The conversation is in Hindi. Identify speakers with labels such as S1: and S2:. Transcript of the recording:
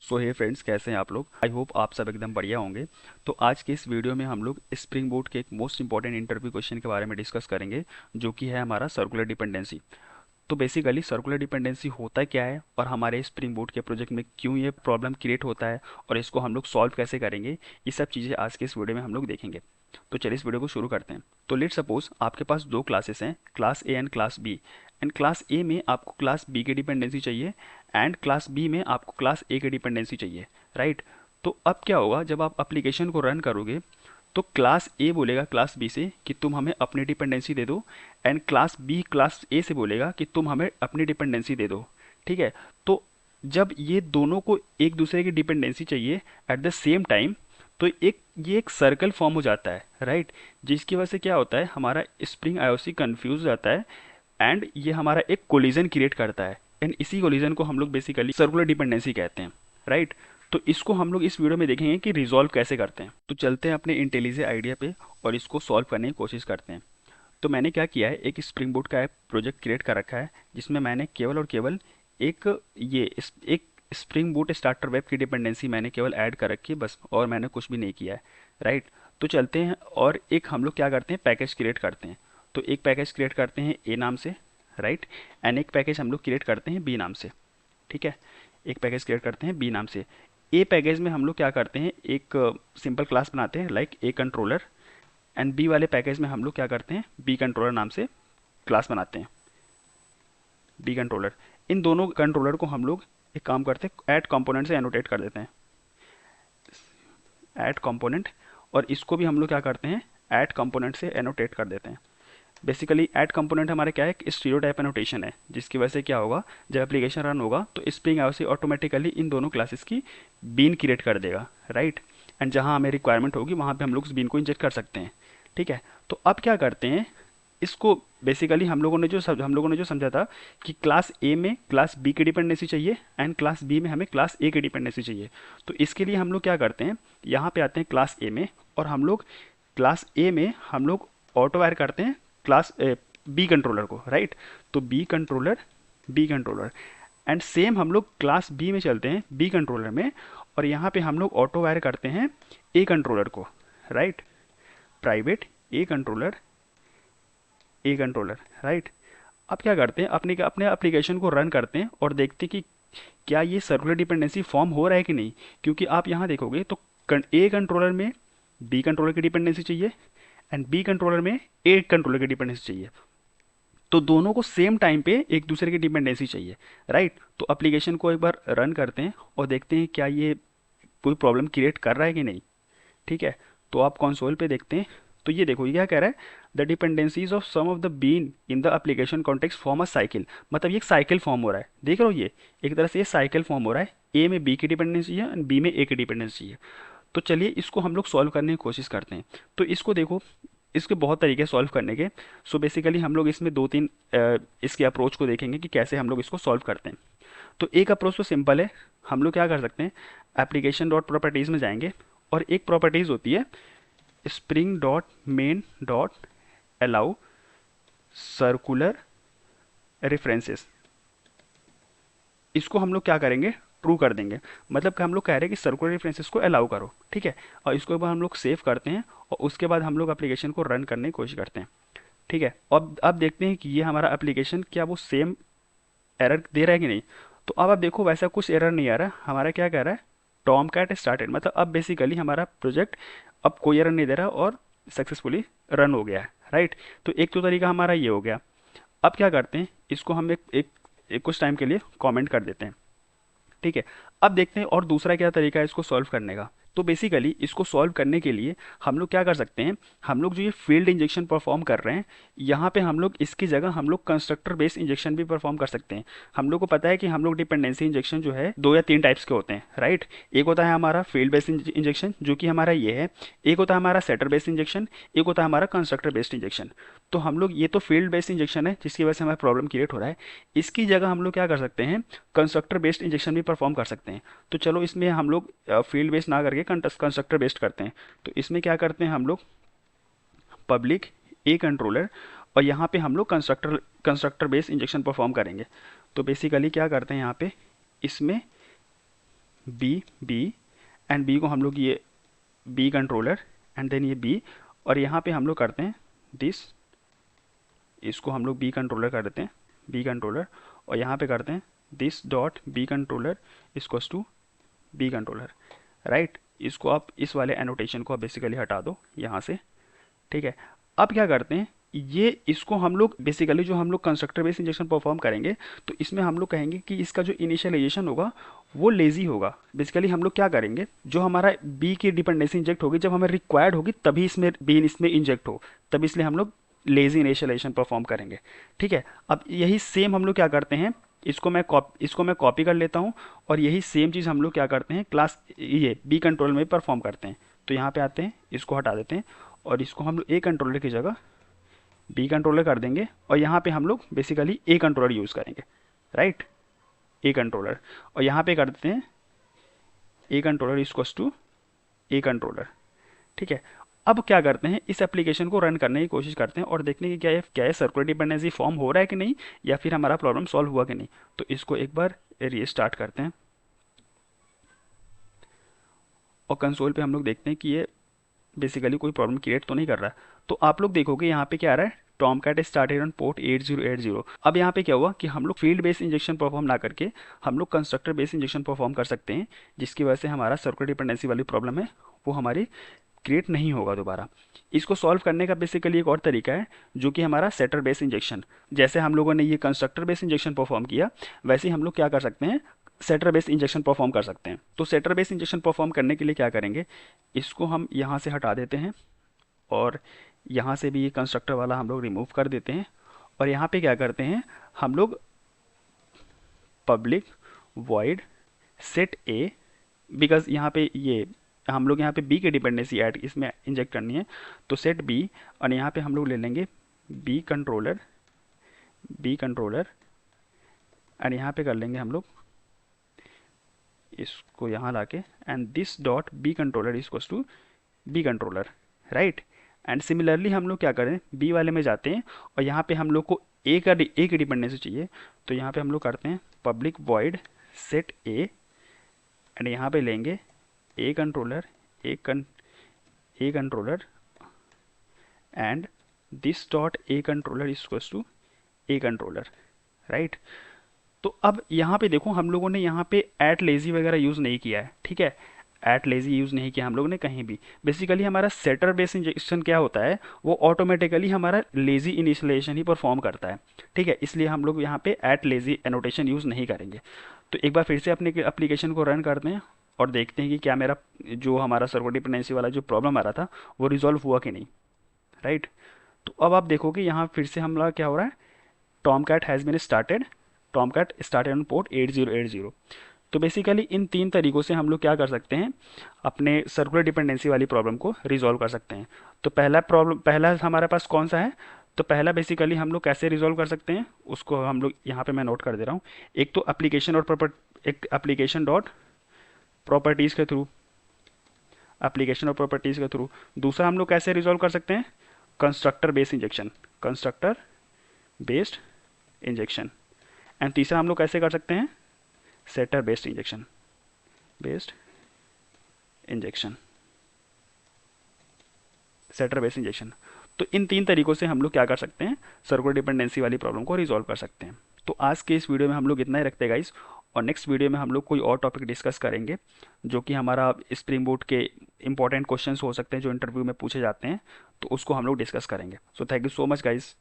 S1: सो हे फ्रेंड्स, कैसे हैं आप लोग। आई होप आप सब एकदम बढ़िया होंगे। तो आज के इस वीडियो में हम लोग स्प्रिंग बोट के एक मोस्ट इंपॉर्टेंट इंटरव्यू क्वेश्चन के बारे में डिस्कस करेंगे, जो कि है हमारा सर्कुलर डिपेंडेंसी। तो बेसिकली सर्कुलर डिपेंडेंसी होता क्या है और हमारे स्प्रिंग बोट के प्रोजेक्ट में क्यों ये प्रॉब्लम क्रिएट होता है और इसको हम लोग सॉल्व कैसे करेंगे, ये सब चीज़ें आज के इस वीडियो में हम लोग देखेंगे। तो चलिए इस वीडियो को शुरू करते हैं। तो लेट सपोज आपके पास दो क्लासेस हैं, class A and class B. And class A में आपको क्लास बी की डिपेंडेंसी चाहिए एंड क्लास बी में आपको क्लास ए की डिपेंडेंसी चाहिए, राइट। तो अब क्या होगा, जब आप एप्लीकेशन को रन करोगे तो क्लास ए बोलेगा क्लास बी से कि तुम हमें अपनी डिपेंडेंसी दे दो, and class B class A से बोलेगा कि तुम हमें अपनी डिपेंडेंसी दे दो। ठीक है। तो जब ये दोनों को एक दूसरे की डिपेंडेंसी चाहिए एट द सेम टाइम, तो ये एक सर्कल फॉर्म हो जाता है, राइट। जिसकी वजह से क्या होता है, हमारा स्प्रिंग आईओसी कंफ्यूज हो जाता है एंड ये हमारा एक कोलिजन क्रिएट करता है। एंड इसी कोलिजन को हम लोग बेसिकली सर्कुलर डिपेंडेंसी कहते हैं, राइट। तो इसको हम लोग इस वीडियो में देखेंगे कि रिजॉल्व कैसे करते हैं। तो चलते हैं अपने इंटेलिजे आइडिया पे और इसको सॉल्व करने की कोशिश करते हैं। तो मैंने क्या किया है, एक स्प्रिंग बोट का एक प्रोजेक्ट क्रिएट कर रखा है, जिसमें मैंने केवल और केवल एक एक स्प्रिंग बोट स्टार्टर वेब की डिपेंडेंसी मैंने केवल ऐड कर रखी है बस, और मैंने कुछ भी नहीं किया है, राइट। तो चलते हैं और एक हम लोग क्या करते हैं, पैकेज क्रिएट करते हैं। तो एक पैकेज क्रिएट करते हैं ए नाम से, राइट। एंड एक पैकेज हम लोग क्रिएट करते हैं बी नाम से। ठीक है। एक पैकेज क्रिएट करते हैं बी नाम से। ए पैकेज में हम लोग क्या करते हैं, एक सिंपल क्लास बनाते हैं like a controller. And B वाले पैकेज में हम लोग क्या करते हैं, बी कंट्रोलर नाम से क्लास बनाते हैं, बी कंट्रोलर। इन दोनों कंट्रोलर को हम लोग एक काम करते हैं, ऐड कंपोनेंट से एनोटेट कर देते हैं, ऐड कंपोनेंट। और इसको भी हम लोग क्या करते हैं, ऐड कंपोनेंट से एनोटेट कर देते हैं। बेसिकली ऐड कंपोनेंट हमारे क्या है, स्टीरियोटाइप एनोटेशन है, जिसकी वजह से क्या होगा, जब एप्लीकेशन रन होगा तो स्प्रिंग आईओसी ऑटोमेटिकली इन दोनों क्लासेस की बीन क्रिएट कर देगा, राइट। एंड जहां हमें रिक्वायरमेंट होगी वहां पे हम लोग उस बीन को इंजेक्ट कर सकते हैं। ठीक है। तो अब क्या करते हैं, इसको बेसिकली हम लोगों ने जो समझा था कि क्लास ए में क्लास बी की डिपेंडेंसी चाहिए एंड क्लास बी में हमें क्लास ए की डिपेंडेंसी चाहिए। तो इसके लिए हम लोग क्या करते हैं, यहाँ पे आते हैं क्लास ए में, और हम लोग क्लास ए में हम लोग ऑटो वायर करते हैं क्लास बी कंट्रोलर को, राइट। तो बी कंट्रोलर एंड सेम हम लोग क्लास बी में चलते हैं, बी कंट्रोलर में, और यहाँ पे हम लोग ऑटो वायर करते हैं ए कंट्रोलर को, राइट। प्राइवेट ए कंट्रोलर, राइट। अब क्या करते हैं, अपने अपने एप्लीकेशन को रन करते हैं और देखते हैं कि क्या ये सर्कुलर डिपेंडेंसी फॉर्म हो रहा है कि नहीं। क्योंकि आप यहाँ देखोगे तो ए कंट्रोलर में बी कंट्रोलर की डिपेंडेंसी चाहिए एंड बी कंट्रोलर में ए कंट्रोलर की डिपेंडेंसी चाहिए। तो दोनों को सेम टाइम पे एक दूसरे की डिपेंडेंसी चाहिए, राइट। तो एप्लीकेशन को एक बार रन करते हैं और देखते हैं क्या ये कोई प्रॉब्लम क्रिएट कर रहा है कि नहीं। ठीक है। तो आप कंसोल पे देखते हैं, तो ये देखो ये क्या कह रहा है, the dependencies of some of the bean in the application context form a cycle. मतलब ये एक साइकिल फॉर्म हो रहा है, देख रहे हो, ये एक तरह से ये साइकिल फॉर्म हो रहा है, ए में बी की डिपेंडेंसी है एंड बी में ए की डिपेंडेंसी है। तो चलिए इसको हम लोग सॉल्व करने की कोशिश करते हैं। तो इसको देखो, इसके बहुत तरीके सॉल्व करने के। सो बेसिकली हम लोग इसमें दो तीन इसके अप्रोच को देखेंगे कि कैसे हम लोग इसको सॉल्व करते हैं। तो एक अप्रोच तो सिंपल है, हम लोग क्या कर सकते हैं, एप्लीकेशन डॉट प्रॉपर्टीज़ में जाएंगे, और एक प्रॉपर्टीज़ होती है spring dot main dot allow circular references. इसको हम लोग क्या करेंगे, ट्रू कर देंगे। मतलब कि हम लोग कह रहे हैं कि सर्कुलर रेफरेंसेस को अलाउ करो, ठीक है। और इसको एक बार हम लोग सेव करते हैं और उसके बाद हम लोग एप्लीकेशन को रन करने की कोशिश करते हैं। ठीक है। अब देखते हैं कि ये हमारा एप्लीकेशन क्या वो सेम एरर दे रहा है कि नहीं। तो अब आप देखो, वैसा कुछ एरर नहीं आ रहा, हमारा क्या कह रहा है, टॉम कैट स्टार्टेड। मतलब अब बेसिकली हमारा प्रोजेक्ट अब कोई एरर नहीं दे रहा और सक्सेसफुली रन हो गया है, राइट। तो एक तो तरीका हमारा ये हो गया। अब क्या करते हैं, इसको हम एक कुछ टाइम के लिए कमेंट कर देते हैं। ठीक है। अब देखते हैं और दूसरा क्या तरीका है इसको सॉल्व करने का। तो बेसिकली इसको सॉल्व करने के लिए हम लोग क्या कर सकते हैं, हम लोग जो ये फील्ड इंजेक्शन परफॉर्म कर रहे हैं, यहाँ पे हम लोग इसकी जगह हम लोग कंस्ट्रक्टर बेस्ड इंजेक्शन भी परफॉर्म कर सकते हैं। हम लोग को पता है कि हम लोग डिपेंडेंसी इंजेक्शन जो है दो या तीन टाइप्स के होते हैं, राइट। एक होता है हमारा फील्ड बेस्ड इंजेक्शन, जो कि हमारा ये है। एक होता है हमारा सेटर बेस्ड इंजेक्शन, एक होता है हमारा कंस्ट्रक्टर बेस्ड इंजेक्शन। तो हम लोग ये तो फील्ड बेस्ड इंजेक्शन है जिसकी वजह से हमारा प्रॉब्लम क्रिएट हो रहा है, इसकी जगह हम लोग क्या कर सकते हैं, कंस्ट्रक्टर बेस्ड इंजेक्शन भी परफॉर्म कर सकते हैं। तो चलो इसमें हम लोग फील्ड बेस्ड ना करके कंस्ट्रक्टर बेस्ड करते हैं। तो इसमें क्या करते हैं हम लोग, पब्लिक ए कंट्रोलर, और यहाँ पे हम लोग कंस्ट्रक्टर बेस्ड इंजेक्शन परफॉर्म करेंगे। तो बेसिकली क्या करते हैं यहाँ पे, इसमें बी एंड बी को हम लोग ये बी कंट्रोलर एंड देन ये बी, और यहाँ पे हम लोग करते हैं दिस, इसको हम लोग बी कंट्रोलर कर देते हैं, बी कंट्रोलर, और यहाँ पे करते हैं this dot B controller equals to B controller, right. इसको आप इस वाले एनोटेशन को आप बेसिकली हटा दो यहाँ से, ठीक है। अब क्या करते हैं, ये इसको हम लोग बेसिकली जो हम लोग कंस्ट्रक्टर बेस्ड इंजेक्शन परफॉर्म करेंगे तो इसमें हम लोग कहेंगे कि इसका जो इनिशियलाइजेशन होगा वो लेजी होगा। बेसिकली हम लोग क्या करेंगे, जो हमारा बी की डिपेंडेंसी इंजेक्ट होगी जब हमें रिक्वायर्ड होगी तभी इसमें बी इसमें इंजेक्ट हो, तब इसलिए हम लोग लेजी इनिशियलाइजेशन परफॉर्म करेंगे, ठीक है। अब यही सेम हम लोग क्या करते हैं, इसको मैं कॉपी कर लेता हूँ, और यही सेम चीज़ हम लोग क्या करते हैं क्लास ये बी कंट्रोल में परफॉर्म करते हैं। तो यहाँ पे आते हैं, इसको हटा देते हैं, और इसको हम लोग ए कंट्रोलर की जगह बी कंट्रोलर कर देंगे, और यहाँ पे हम लोग बेसिकली ए कंट्रोलर यूज़ करेंगे, राइट, ए कंट्रोलर, और यहाँ पे कर देते हैं A controller equals to A controller, ठीक है। अब क्या करते हैं, इस एप्लीकेशन को रन करने की कोशिश करते हैं और देखने की क्या है सर्कुलर डिपेंडेंसी फॉर्म हो रहा है कि नहीं, या फिर हमारा प्रॉब्लम सॉल्व हुआ कि नहीं। तो इसको एक बार रीस्टार्ट करते हैं, और कंसोल पे हम लोग देखते हैं कि ये बेसिकली कोई प्रॉब्लम क्रिएट तो नहीं कर रहा है। तो आप लोग देखोगे यहाँ पे क्या आ रहा है, टॉमकैट स्टार्टेड ऑन पोर्ट 8080। अब यहाँ पे क्या हुआ कि हम लोग फील्ड बेस्ड इंजेक्शन परफॉर्म ना करके हम लोग कंस्ट्रक्टर बेस्ड इंजेक्शन परफॉर्म कर सकते हैं, जिसकी वजह से हमारा सर्कुलर डिपेंडेंसी वाली प्रॉब्लम है वो हमारी क्रिएट नहीं होगा दोबारा। इसको सॉल्व करने का बेसिकली एक और तरीका है जो कि हमारा सेटर बेस्ड इंजेक्शन। जैसे हम लोगों ने ये कंस्ट्रक्टर बेस्ड इंजेक्शन परफॉर्म किया, वैसे ही हम लोग क्या कर सकते हैं, सेटर बेस्ड इंजेक्शन परफॉर्म कर सकते हैं। तो सेटर बेस्ड इंजेक्शन परफॉर्म करने के लिए क्या करेंगे, इसको हम यहाँ से हटा देते हैं, और यहाँ से भी ये कंस्ट्रक्टर वाला हम लोग रिमूव कर देते हैं, और यहाँ पे क्या करते हैं, हम लोग public void set A, because यहाँ पे ये हम लोग यहाँ पे बी की डिपेंडेंसी ऐड इसमें इंजेक्ट करनी है, तो सेट बी, और यहाँ पे हम लोग ले लेंगे बी कंट्रोलर, बी कंट्रोलर, और यहाँ पे कर लेंगे हम लोग इसको यहाँ लाके and this dot B controller equals to B controller, right. And similarly हम लोग क्या करें, बी वाले में जाते हैं, और यहाँ पे हम लोग को ए की डिपेंडेंसी चाहिए, तो यहाँ पे हम लोग करते हैं public void set A, and यहाँ पे लेंगे A controller, A controller and this dot A controller equals to A controller, right. तो अब यहाँ पे देखो हम लोगों ने यहाँ पे एट लेजी वगैरह यूज़ नहीं किया है, ठीक है, एट लेजी यूज़ नहीं किया हम लोगों ने कहीं भी। बेसिकली हमारा सेटर बेस्ड इंजेक्शन क्या होता है, वो ऑटोमेटिकली हमारा लेजी इनिशियलाइजेशन ही परफॉर्म करता है, ठीक है, इसलिए हम लोग यहाँ पे एट लेजी एनोटेशन यूज़ नहीं करेंगे। तो एक बार फिर से अपने एप्लीकेशन को रन करते हैं और देखते हैं कि क्या मेरा जो हमारा सर्वर डिपेंडेंसी वाला जो प्रॉब्लम आ रहा था वो रिजॉल्व हुआ कि नहीं, राइट। तो अब आप देखोगे यहाँ फिर से हमारा क्या हो रहा है, Tomcat has been started, Tomcat started on port 8080। तो बेसिकली इन तीन तरीकों से हम लोग क्या कर सकते हैं, अपने सर्कुलर डिपेंडेंसी वाली प्रॉब्लम को रिजॉल्व कर सकते हैं। तो पहला हमारे पास कौन सा है, तो पहला बेसिकली हम लोग कैसे रिजॉल्व कर सकते हैं उसको हम लोग यहाँ पे मैं नोट कर दे रहा हूँ। एक तो एक एप्लीकेशन डॉट प्रॉपर्टीज़ के थ्रू, एप्लीकेशन और प्रॉपर्टीज़ के थ्रू। दूसरा हम लोग कैसे रिजॉल्व कर सकते हैं, constructor based injection, constructor based injection. And तीसरा हम लोग कैसे कर सकते हैं, setter based injection, based injection, setter based injection. तो इन तीन तरीकों से हम लोग क्या कर सकते हैं, सर्कुलर डिपेंडेंसी वाली प्रॉब्लम को रिजॉल्व कर सकते हैं। तो आज के इस वीडियो में हम लोग इतना ही रखते हैं गाइस, और नेक्स्ट वीडियो में हम लोग कोई और टॉपिक डिस्कस करेंगे जो कि हमारा स्प्रिंग बूट के इंपॉर्टेंट क्वेश्चंस हो सकते हैं जो इंटरव्यू में पूछे जाते हैं, तो उसको हम लोग डिस्कस करेंगे। So thank you so much guys.